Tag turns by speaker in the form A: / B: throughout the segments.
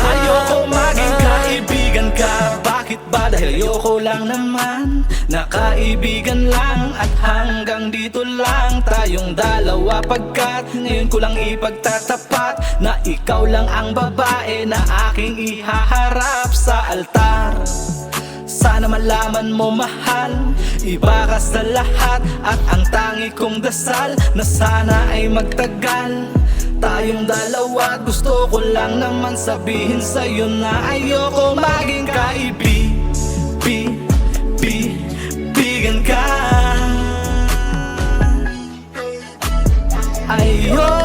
A: Ayokong maging kaibigan ka.
B: Bakit ba? Dahil ayoko lang naman na kaibigan lang. At hanggang dito lang tayong dalawa, pagkat ngayon ko lang ipagtatapat na ikaw lang ang babae na aking ihaharap sa altar. Sana malaman mo, mahal, iba ka sa lahat. At ang tangi kong dasal na sana ay magtagal tayong dalawa. Gusto ko lang naman sabihin sa'yo na ayoko maging kaibigan ka. Ayoko.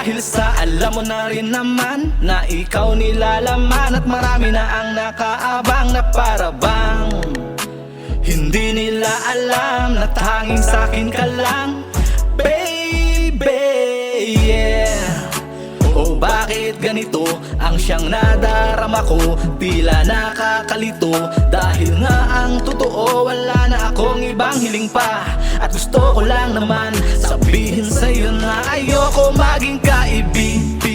B: Dahil sa alam mo na rin naman na ikaw nilalaman. At marami na ang nakaabang na parabang hindi nila alam na tanging sa'kin ka lang, baby, yeah. O bakit ganito ang siyang nadarama ko? Tila nakakalito, dahil nga ang totoo wala na akong ibang hiling pa. At gusto ko lang naman sabihin sa'yo na ayoko maging kaibigan